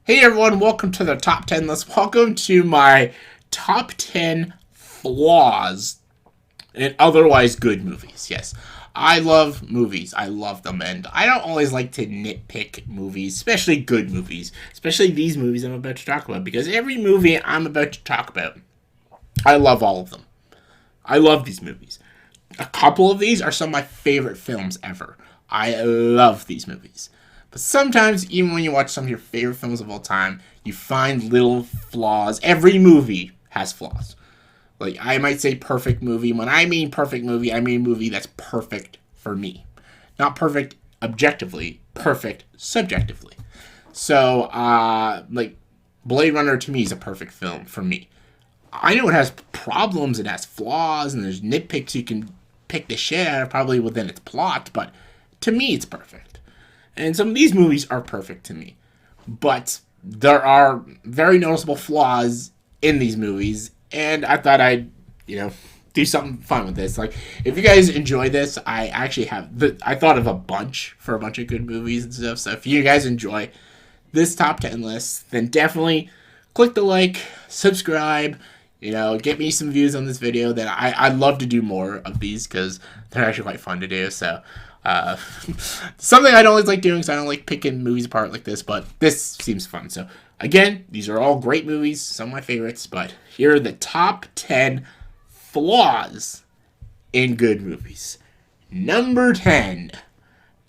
Hey everyone, welcome to the top 10 list. Welcome to my top 10 flaws in otherwise good movies. Yes, I love movies. I love them. And I don't always like to nitpick movies, especially good movies. Especially these movies I'm about to talk about. Because every movie I'm about to talk about, I love all of them. I love these movies. A couple of these are some of my favorite films ever. I love these movies. But sometimes, even when you watch some of your favorite films of all time, you find little flaws. Every movie has flaws. Like, I might say perfect movie. When I mean perfect movie, I mean a movie that's perfect for me. Not perfect objectively, perfect subjectively. So, like, Blade Runner to me is a perfect film for me. I know it has problems, it has flaws, and there's nitpicks you can pick the shit out of probably within its plot, but to me it's perfect. And some of these movies are perfect to me. But there are very noticeable flaws in these movies, and I thought I'd, do something fun with this. Like, if you guys enjoy this, I actually I thought of a bunch for a bunch of good movies and stuff, so if you guys enjoy this top 10 list, then definitely click the like, subscribe, get me some views on this video. Then I'd love to do more of these because they're actually quite fun to do. So, something I don't always like doing, so I don't like picking movies apart like this, but this seems fun. So, again, these are all great movies, some of my favorites, but here are the top 10 flaws in good movies. Number 10,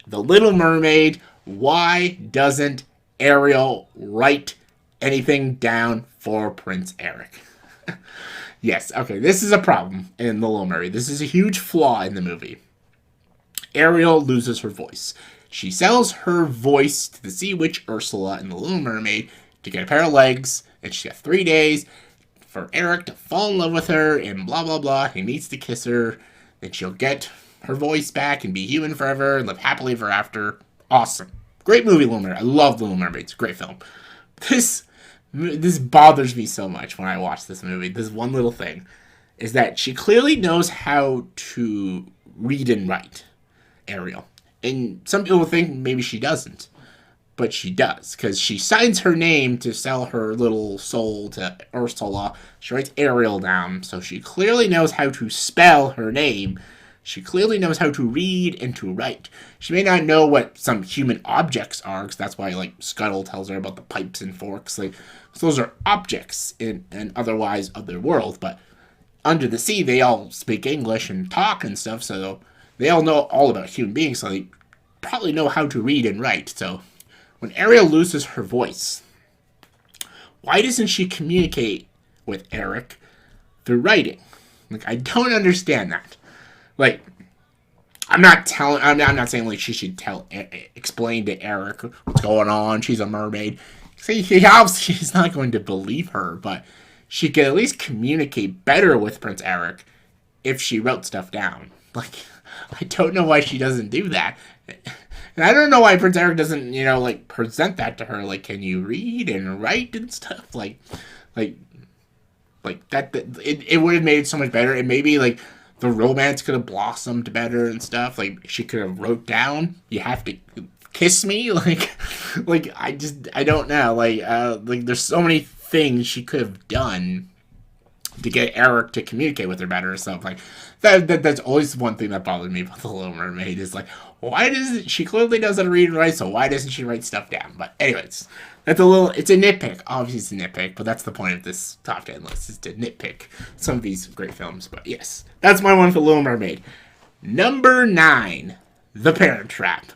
The Little Mermaid. Why doesn't Ariel write anything down for Prince Eric? Yes, okay, this is a problem in The Little Mermaid. This is a huge flaw in the movie. Ariel loses her voice. She sells her voice to the sea witch Ursula in The Little Mermaid to get a pair of legs, and she got 3 days for Eric to fall in love with her, and blah blah blah. He needs to kiss her, then she'll get her voice back and be human forever and live happily ever after. Awesome. Great movie, Little Mermaid. I love Little Mermaid. It's a great film. This bothers me so much when I watch this movie. This one little thing is that she clearly knows how to read and write, Ariel. And some people think maybe she doesn't. But she does, because she signs her name to sell her little soul to Ursula. She writes Ariel down, so she clearly knows how to spell her name. She clearly knows how to read and to write. She may not know what some human objects are, because that's why, like, Scuttle tells her about the pipes and forks. Like, so those are objects in an otherwise other world, but under the sea, they all speak English and talk and stuff, so they all know all about human beings, so they probably know how to read and write. So when Ariel loses her voice, why doesn't she communicate with Eric through writing? Like, I don't understand that. Like, I'm not saying like she should explain to Eric what's going on. She's a mermaid. See, he obviously is not going to believe her, but she could at least communicate better with Prince Eric if she wrote stuff down. Like, I don't know why she doesn't do that. And I don't know why Prince Eric doesn't, like, present that to her. Like, can you read and write and stuff? Like that it would have made it so much better. And maybe, like, the romance could have blossomed better and stuff. Like, she could have wrote down, you have to kiss me. Like, I don't know. Like, there's so many things she could have done to get Eric to communicate with her better or something. Like, that's always one thing that bothered me about The Little Mermaid is, like, why doesn't she clearly knows how to read and write, so why doesn't she write stuff down? But anyways, it's a nitpick. Obviously it's a nitpick, but that's the point of this top 10 list, is to nitpick some of these great films. But yes, that's my one for Little Mermaid. Number 9, The Parent Trap.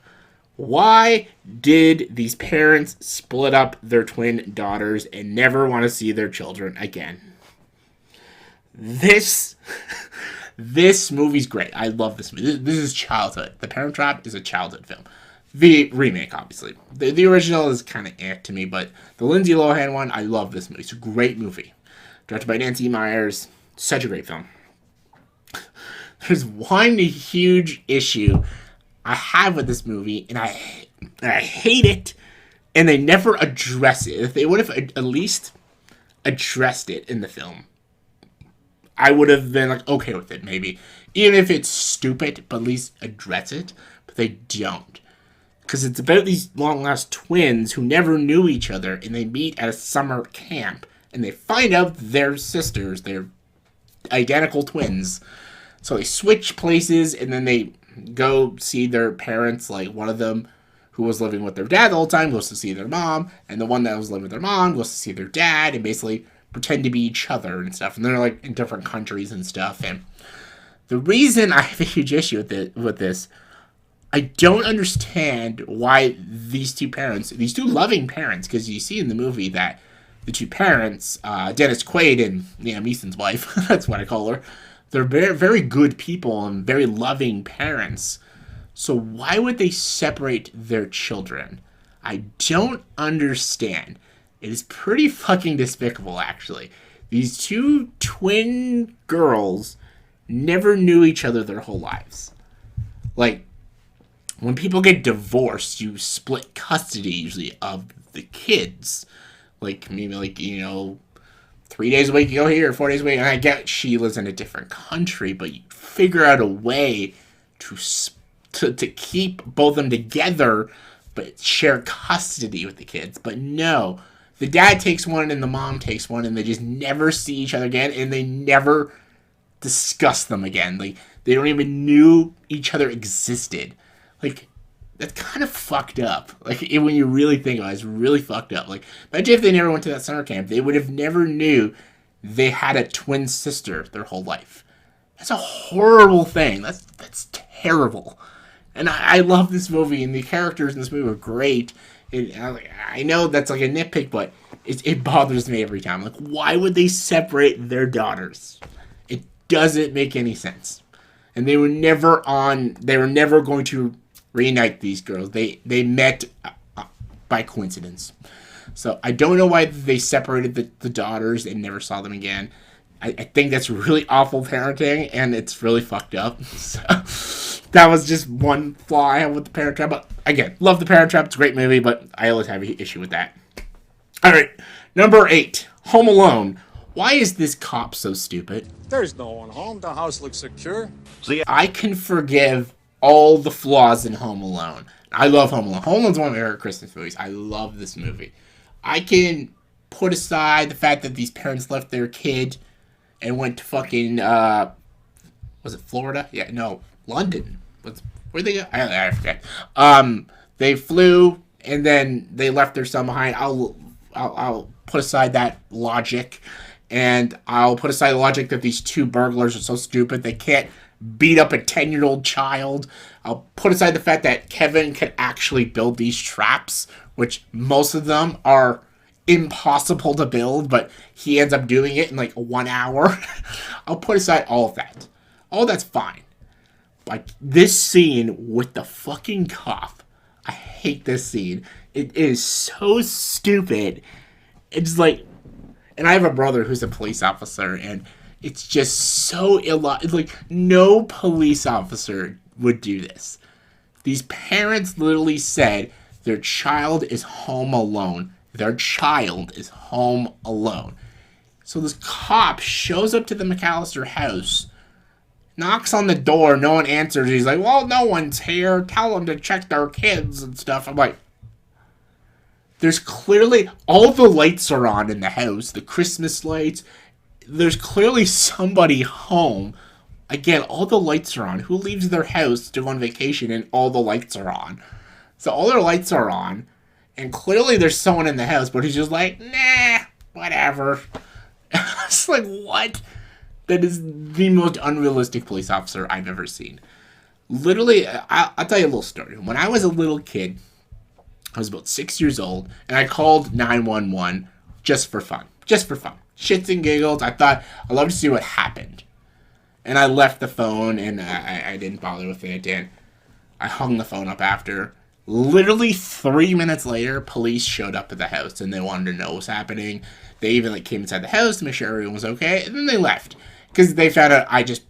Why did these parents split up their twin daughters and never want to see their children again? This movie's great. I love this movie. This is childhood. The Parent Trap is a childhood film. The remake, obviously. The original is kind of to me, but the Lindsay Lohan one, I love this movie. It's a great movie. Directed by Nancy Meyers. Such a great film. There's one huge issue I have with this movie, and I hate it, and they never address it. If they would have at least addressed it in the film, I would have been like, okay with it, maybe. Even if it's stupid, but at least address it. But they don't. because it's about these long-lost twins who never knew each other, and they meet at a summer camp, and they find out they're sisters, they're identical twins. So they switch places, and then they go see their parents. Like, one of them, who was living with their dad the whole time, goes to see their mom, and the one that was living with their mom goes to see their dad, and basically pretend to be each other and stuff. And they're, like, in different countries and stuff. And the reason I have a huge issue with this, I don't understand why these two parents, these two loving parents, because you see in the movie that the two parents, Dennis Quaid and Liam Neeson's wife, that's what I call her, they're very, very good people and very loving parents. So why would they separate their children? I don't understand. It is pretty fucking despicable, actually. These two twin girls never knew each other their whole lives. Like, when people get divorced, you split custody usually of the kids. Like, maybe, like, 3 days a week you go here, 4 days a week. And I get she lives in a different country, but you figure out a way to keep both of them together, but share custody with the kids. But no, the dad takes one and the mom takes one, and they just never see each other again, and they never discuss them again. Like, they don't even knew each other existed. Like, that's kind of fucked up. Like, when you really think about it, it's really fucked up. Like, imagine if they never went to that summer camp. They would have never knew they had a twin sister their whole life. That's a horrible thing. That's terrible. And I love this movie, and the characters in this movie are great. I know that's like a nitpick, but it bothers me every time. Like, why would they separate their daughters? It doesn't make any sense. And they were never going to reunite these girls. They met by coincidence. So I don't know why they separated the daughters and never saw them again. I think that's really awful parenting, and it's really fucked up. So that was just one flaw I have with The Parent Trap. But again, love The Parent Trap. It's a great movie, but I always have an issue with that. All right, number 8, Home Alone. Why is this cop so stupid? There's no one home. The house looks secure. I can forgive all the flaws in Home Alone. I love Home Alone. Home Alone's one of my favorite Christmas movies. I love this movie. I can put aside the fact that these parents left their kid and went to fucking, was it Florida? Yeah, no, London. Where'd they go? I forget. They flew, and then they left their son behind. I'll put aside that logic, and I'll put aside the logic that these two burglars are so stupid they can't beat up a 10-year-old child. I'll put aside the fact that Kevin could actually build these traps, which most of them are impossible to build, but he ends up doing it in like 1 hour. I'll put aside all of that. All that's fine. Like, this scene with the fucking cop, I hate this scene. It is so stupid. It's like, and I have a brother who's a police officer, and it's just so illogical. Like, no police officer would do this. These parents literally said their child is home alone. Their child is home alone. So this cop shows up to the McAllister house, knocks on the door, no one answers. He's like, well, no one's here. Tell them to check their kids and stuff. I'm like, there's clearly, all the lights are on in the house, the Christmas lights. There's clearly somebody home. Again, all the lights are on. Who leaves their house to go on vacation and all the lights are on? So all their lights are on, and clearly there's someone in the house, but he's just like, nah, whatever. It's like, what? That is the most unrealistic police officer I've ever seen. Literally, I'll tell you a little story. When I was a little kid, I was about 6 years old, and I called 911 just for fun. Just for fun. Shits and giggles. I thought, I'd love to see what happened. And I left the phone, and I didn't bother with it, and I hung the phone up after. Literally 3 minutes later, police showed up at the house, and they wanted to know what was happening. They even came inside the house to make sure everyone was okay, and then they left. Because they found out I just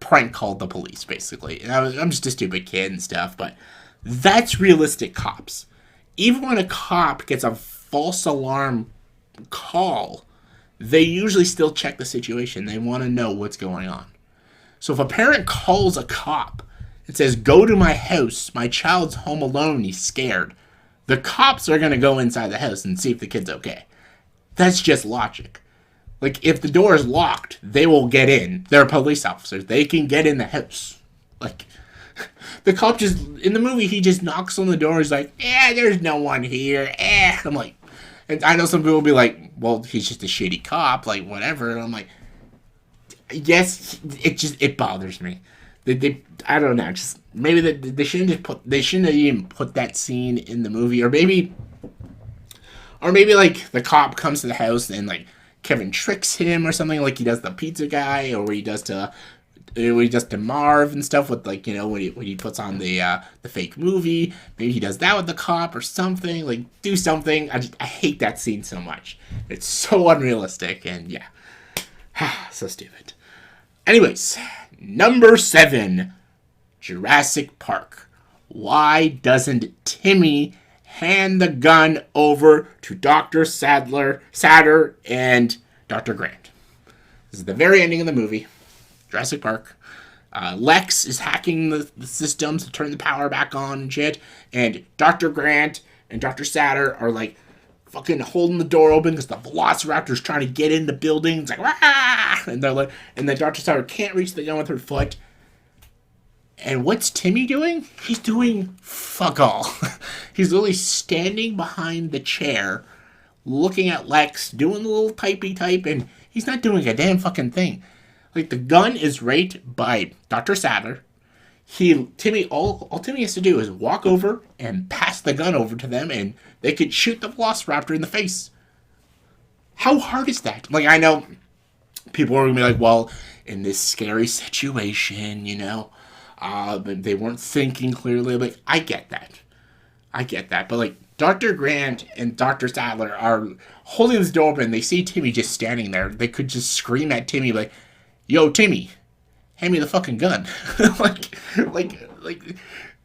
prank called the police, basically. And I'm just a stupid kid and stuff, but that's realistic cops. Even when a cop gets a false alarm call, they usually still check the situation. They want to know what's going on. So if a parent calls a cop, It says, "Go to my house. My child's home alone. He's scared." The cops are going to go inside the house and see if the kid's okay. That's just logic. Like, if the door is locked, they will get in. They're police officers. They can get in the house. Like, the cop just, in the movie, he just knocks on the door. He's like, there's no one here. I'm like, and I know some people will be like, well, he's just a shitty cop, like, whatever. And I'm like, yes, it bothers me. I don't know, just, maybe they shouldn't have even put that scene in the movie, or maybe, like, the cop comes to the house and, like, Kevin tricks him or something, like he does the pizza guy, or what he does to Marv and stuff with, like, you know, when he puts on the fake movie. Maybe he does that with the cop or something. Like, do something. I hate that scene so much. It's so unrealistic, and yeah, so stupid. Anyways, number 7, Jurassic Park. Why doesn't Timmy hand the gun over to Dr. Sadler and Dr. Grant? This is the very ending of the movie, Jurassic Park. Lex is hacking the systems to turn the power back on and shit, and Dr. Grant and Dr. Sadler are, like, fucking holding the door open because the Velociraptor's trying to get in the building. It's like, rah! And they're like, and then Dr. Sadler can't reach the gun with her foot. And what's Timmy doing? He's doing fuck all. He's literally standing behind the chair, looking at Lex, doing the little typey type, and he's not doing a damn fucking thing. Like, the gun is right by Dr. Sadler. All Timmy has to do is walk over and pass the gun over to them, and they could shoot the Velociraptor in the face. How hard is that? Like, I know people are gonna be like, well, in this scary situation, you know, they weren't thinking clearly. Like, I get that. But, like, Dr. Grant and Dr. Sadler are holding this door open. They see Timmy just standing there. They could just scream at Timmy, like, "Yo, Timmy, hand me the fucking gun." like,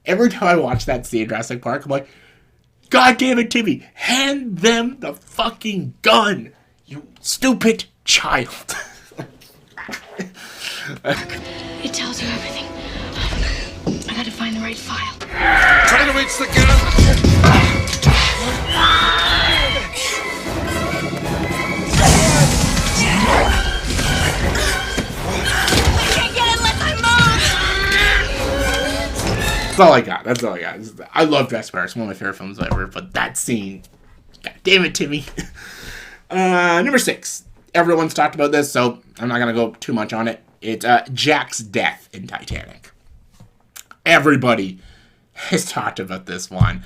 every time I watch that scene in Jurassic Park, I'm like, God damn it, Timmy, hand them the fucking gun, you stupid child. It tells you everything. I gotta find the right file. Try to reach the gun. That's all I got. I love Jurassic Park. It's one of my favorite films ever. But that scene, God damn it, Timmy. Number 6. Everyone's talked about this, so I'm not gonna go too much on it. It's Jack's death in Titanic. Everybody has talked about this one.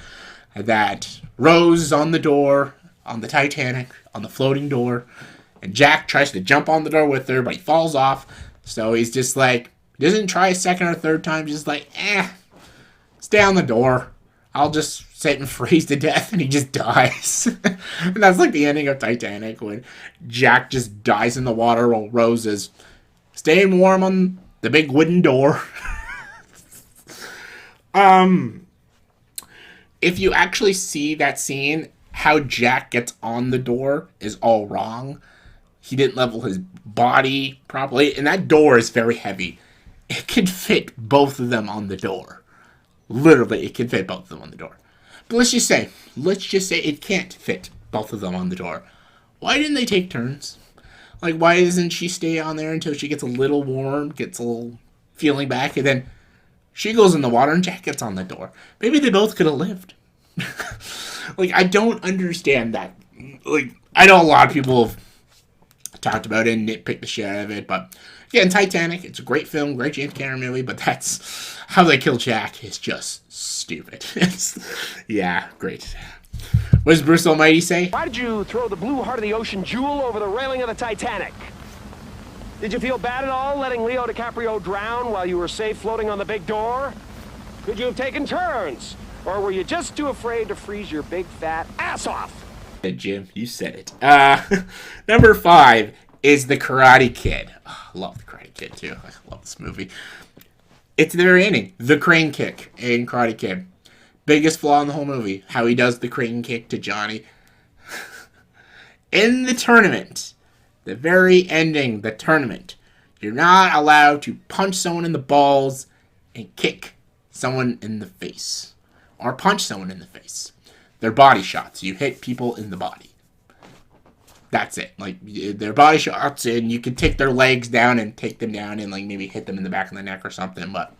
That Rose is on the door, on the Titanic, on the floating door, and Jack tries to jump on the door with her, but he falls off. So he's just like, doesn't try a second or third time, just like, stay on the door. I'll just sit and freeze to death, and he just dies. And that's like the ending of Titanic, when Jack just dies in the water while Rose is staying warm on the big wooden door. If you actually see that scene, how Jack gets on the door is all wrong. He didn't level his body properly, and that door is very heavy. It could fit both of them on the door. Literally, it could fit both of them on the door. But let's just say it can't fit both of them on the door. Why didn't they take turns? Like, why doesn't she stay on there until she gets a little warm, gets a little feeling back, and then she goes in the water and Jack gets on the door? Maybe they both could have lived. Like, I don't understand that. Like, I know a lot of people have talked about it and nitpicked the shit out of it, but again, Titanic, it's a great film, great James Cameron movie, but that's how they kill Jack is just stupid. Yeah, great. What does Bruce Almighty say? Why did you throw the blue heart of the ocean jewel over the railing of the Titanic? Did you feel bad at all letting Leo DiCaprio drown while you were safe floating on the big door? Could you have taken turns? Or were you just too afraid to freeze your big fat ass off? Jim, you said it. Number 5 is The Karate Kid. Oh, I love The Karate Kid, too. I love this movie. It's the very ending. The crane kick in Karate Kid. Biggest flaw in the whole movie. How he does the crane kick to Johnny. In the tournament, the very ending, the tournament, you're not allowed to punch someone in the balls and kick someone in the face or punch someone in the face. They're body shots. You hit people in the body. That's it. Like, they're body shots, and you can take their legs down and take them down and, like, maybe hit them in the back of the neck or something. But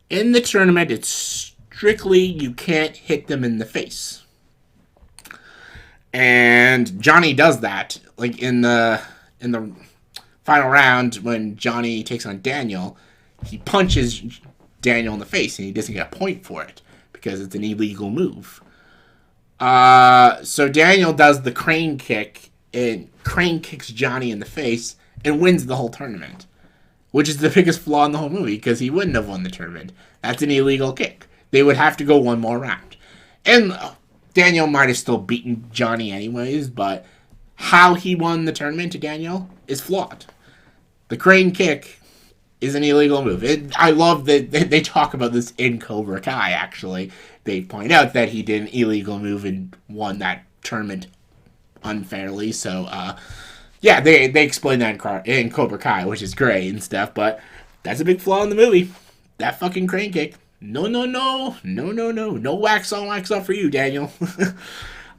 in the tournament, it's strictly you can't hit them in the face. And Johnny does that. Like, in the final round, when Johnny takes on Daniel, he punches Daniel in the face, and he doesn't get a point for it because it's an illegal move. So Daniel does the crane kick, and crane kicks Johnny in the face and wins the whole tournament, which is the biggest flaw in the whole movie because he wouldn't have won the tournament. That's an illegal kick. They would have to go one more round. And Daniel might have still beaten Johnny anyways, but how he won the tournament to Daniel is flawed. The crane kick is an illegal move. I love that they talk about this in Cobra Kai, actually. They point out that he did an illegal move and won that tournament unfairly. So, yeah, they explain that in Cobra Kai, which is great and stuff, but that's a big flaw in the movie. That fucking crane kick. No. No wax on, wax off for you, Daniel.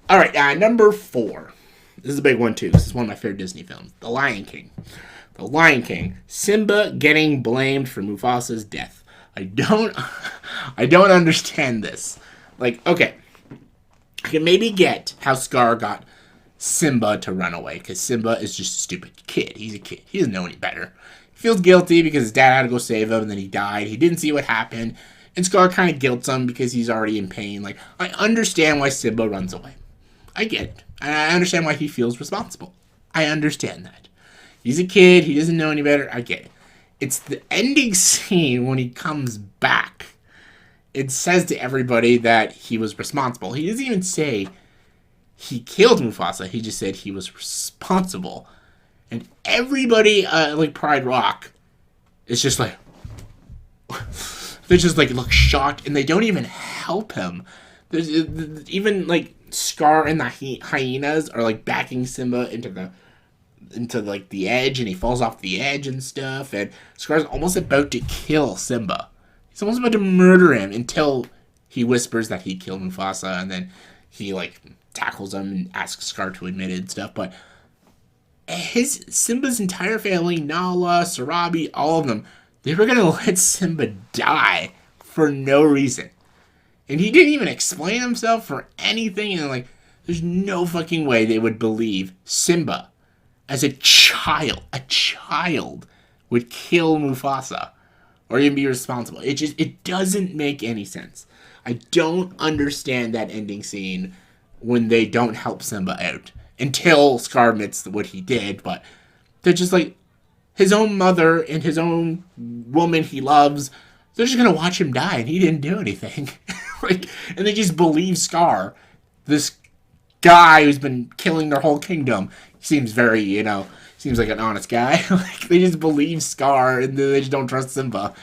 All right, number 4. This is a big one, too. This is one of my favorite Disney films. The Lion King. The Lion King. Simba getting blamed for Mufasa's death. I don't understand this. Like, okay, I can maybe get how Scar got Simba to run away, because Simba is just a stupid kid. He's a kid. He doesn't know any better. He feels guilty because his dad had to go save him, and then he died. He didn't see what happened, and Scar kind of guilts him because he's already in pain. Like, I understand why Simba runs away. I get it. And I understand why he feels responsible. I understand that. He's a kid. He doesn't know any better. I get it. It's the ending scene when he comes back. It says to everybody that he was responsible. He doesn't even say he killed Mufasa. He just said he was responsible. And everybody, like Pride Rock, is just like... They just, like, look shocked, and they don't even help him. There's even, like, Scar and the hyenas are, like, backing Simba into the edge, and he falls off the edge and stuff, and Scar's almost about to kill Simba. He's almost about to murder him until he whispers that he killed Mufasa, and then he, like, tackles him and asks Scar to admit it and stuff, but Simba's entire family, Nala, Sarabi, all of them, they were gonna let Simba die for no reason. And he didn't even explain himself for anything, and, like, there's no fucking way they would believe Simba, as a child would kill Mufasa or even be responsible. It doesn't make any sense. I don't understand that ending scene when they don't help Simba out until Scar admits what he did, but they're just like his own mother and his own woman he loves. They're just gonna watch him die, and he didn't do anything. Like, and they just believe Scar, this guy who's been killing their whole kingdom. Seems very, seems like an honest guy. Like, they just believe Scar, and they just don't trust Simba.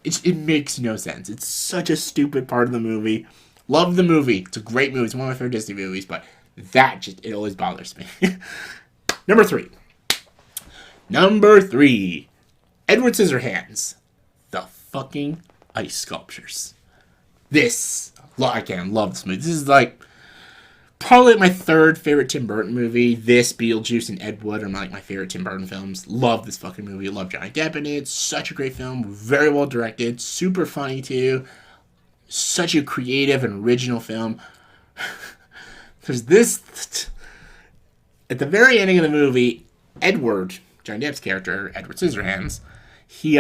It makes no sense. It's such a stupid part of the movie. Love the movie. It's a great movie. It's one of my favorite Disney movies, but it always bothers me. Number 3. Edward Scissorhands. The fucking ice sculptures. I love this movie. This is like probably my 3rd favorite Tim Burton movie. This, Beetlejuice, and Ed Wood are my favorite Tim Burton films. Love this fucking movie. Love Johnny Depp in it. Such a great film. Very well directed. Super funny too. Such a creative and original film. There's this... At the very ending of the movie, Edward, Johnny Depp's character, Edward Scissorhands, he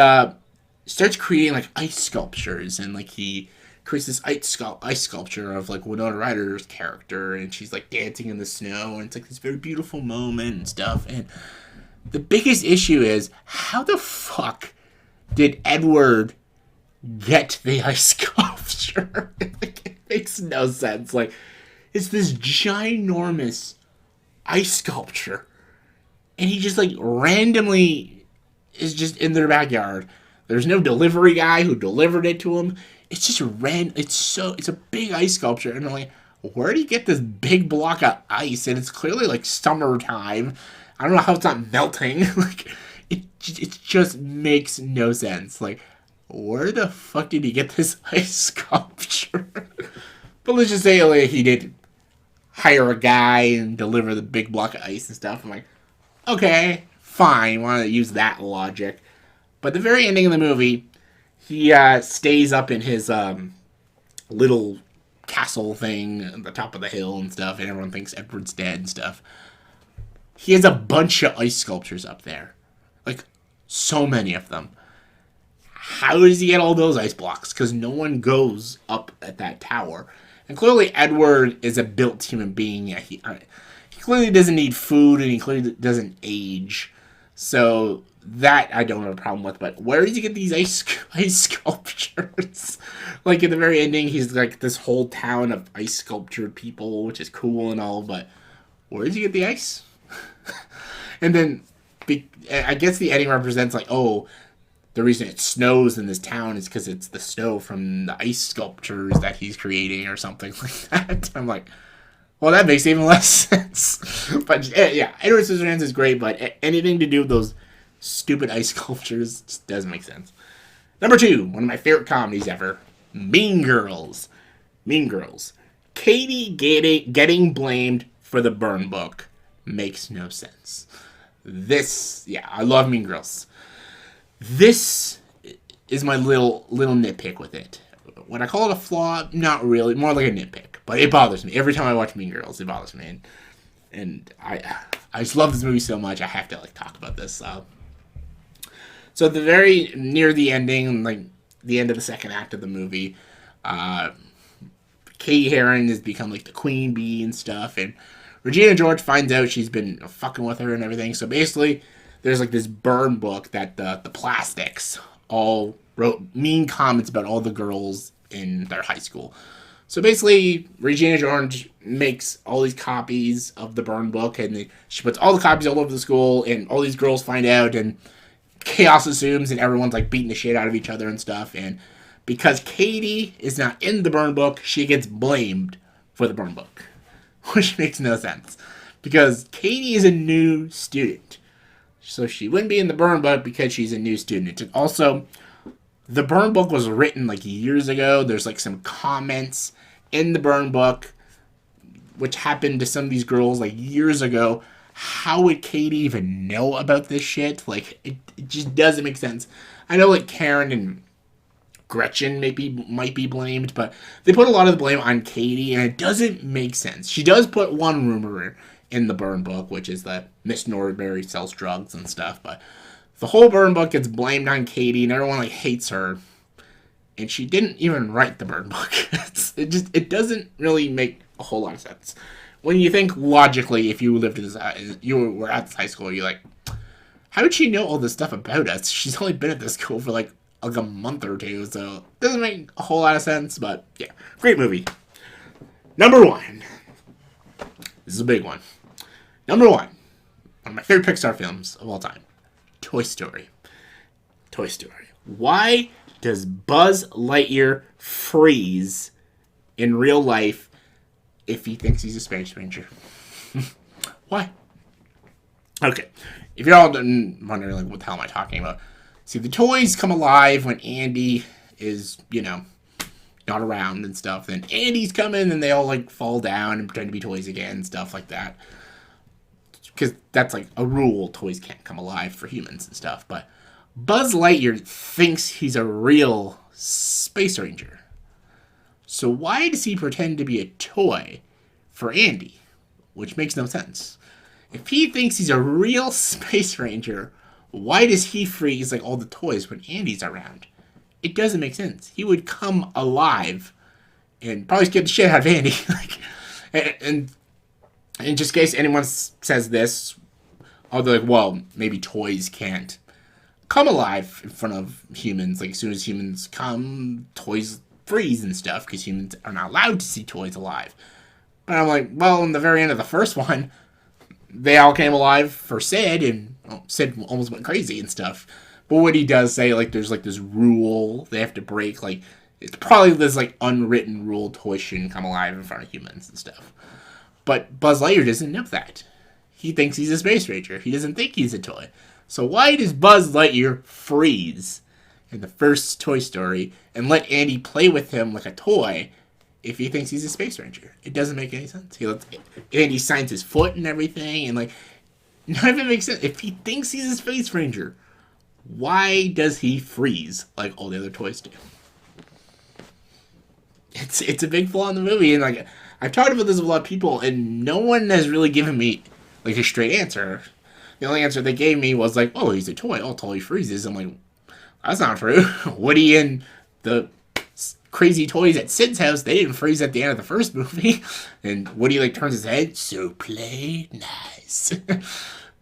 starts creating, like, ice sculptures, and, like, he creates this ice sculpture of, like, Winona Ryder's character, and she's, like, dancing in the snow, and it's, like, this very beautiful moment and stuff, and the biggest issue is, how the fuck did Edward get the ice sculpture? Like, it makes no sense. Like, it's this ginormous ice sculpture, and he just, like, randomly is just in their backyard. There's no delivery guy who delivered it to him. It's just it's a big ice sculpture, and I'm like, where do you get this big block of ice? And it's clearly, like, summertime. I don't know how it's not melting. Like, it just makes no sense. Like, where the fuck did he get this ice sculpture? But let's just say like, he did hire a guy and deliver the big block of ice and stuff. I'm like, okay, fine, why not use that logic? But the very ending of the movie, he stays up in his little castle thing at the top of the hill and stuff, and everyone thinks Edward's dead and stuff. He has a bunch of ice sculptures up there. Like, so many of them. How does he get all those ice blocks? Because no one goes up at that tower. And clearly Edward is a built human being. He clearly doesn't need food, and he clearly doesn't age. So that I don't have a problem with. But where does he get these ice sculptures? Like, in the very ending, he's like this whole town of ice sculptured people, which is cool and all. But where does he get the ice? And then I guess the ending represents like, oh, the reason it snows in this town is because it's the snow from the ice sculptures that he's creating or something like that. I'm like, well, that makes even less sense. But yeah, Edward Scissorhands is great, but anything to do with those stupid ice sculptures just doesn't make sense. Number 2, one of my favorite comedies ever, Mean Girls. Mean Girls. Katie getting blamed for the burn book makes no sense. I love Mean Girls. This is my little nitpick with it. When I call it a flaw, not really, more like a nitpick. But it bothers me. Every time I watch Mean Girls, it bothers me. And I just love this movie so much, I have to like talk about this. So the very near the ending, like the end of the second act of the movie, Katie Heron has become like the queen bee and stuff, and Regina George finds out she's been fucking with her and everything. So basically, there's like this burn book that the plastics all wrote mean comments about all the girls in their high school. So basically, Regina George makes all these copies of the burn book, and she puts all the copies all over the school, and all these girls find out, and chaos assumes, and everyone's like beating the shit out of each other and stuff. And because Katie is not in the burn book, she gets blamed for the burn book. Which makes no sense. Because Katie is a new student. So she wouldn't be in the burn book because she's a new student. And also, the burn book was written like years ago. There's like some comments in the burn book which happened to some of these girls like years ago. How would Katie even know about this shit? Like, it just doesn't make sense. I know like Karen and Gretchen might be blamed, but they put a lot of the blame on Katie, and it doesn't make sense. She does put one rumor in the burn book, which is that Miss Norbury sells drugs and stuff, but the whole burn book gets blamed on Katie, and everyone like hates her, and she didn't even write the burn book. It doesn't really make a whole lot of sense. When you think logically, if you lived in this, you were at this high school, you're like, how did she know all this stuff about us? She's only been at this school for like a month or two, so it doesn't make a whole lot of sense, but yeah, great movie. Number 1. This is a big one. Number 1 of my favorite Pixar films of all time, Toy Story. Toy Story. Why does Buzz Lightyear freeze in real life if he thinks he's a space ranger? Why? Okay, if you're all wondering, like, what the hell am I talking about? See, the toys come alive when Andy is, not around and stuff. Then Andy's coming, and they all, like, fall down and pretend to be toys again and stuff like that. Because that's, like, a rule. Toys can't come alive for humans and stuff. But Buzz Lightyear thinks he's a real space ranger. So why does he pretend to be a toy for Andy? Which makes no sense. If he thinks he's a real space ranger, why does he freeze like all the toys when Andy's around? It doesn't make sense. He would come alive and probably scare the shit out of Andy. and just in case anyone says this, they're like, well, maybe toys can't come alive in front of humans. Like, as soon as humans come, toys freeze and stuff because humans are not allowed to see toys alive. But I'm like, well, in the very end of the first one, they all came alive for Sid, and Sid almost went crazy and stuff. But what he does say, like, there's, like, this rule they have to break. Like, it's probably this, like, unwritten rule toys shouldn't come alive in front of humans and stuff. But Buzz Lightyear doesn't know that. He thinks he's a space ranger. He doesn't think he's a toy. So why does Buzz Lightyear freeze? in the first Toy Story and let Andy play with him like a toy if he thinks he's a space ranger? It doesn't make any sense. Andy signs his foot and everything, and like none of it makes sense. If he thinks he's a space ranger, why does he freeze like all the other toys do? It's a big flaw in the movie, and like I've talked about this with a lot of people, and no one has really given me like a straight answer. The only answer they gave me was like, "Oh, he's a toy. All toy freezes." I'm like, that's not true. Woody and the crazy toys at Sid's house, they didn't freeze at the end of the first movie. And Woody like turns his head, so play nice.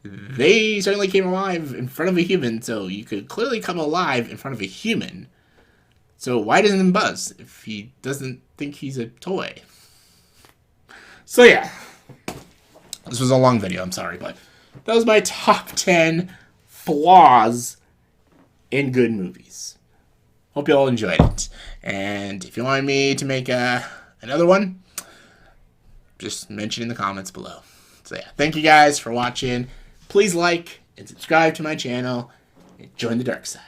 They certainly came alive in front of a human, so you could clearly come alive in front of a human. So why doesn't he buzz if he doesn't think he's a toy? So yeah, this was a long video, I'm sorry, but that was my top 10 flaws in good movies. Hope you all enjoyed it. And if you want me to make another one, just mention in the comments below. So yeah, thank you guys for watching. Please like and subscribe to my channel and join the dark side.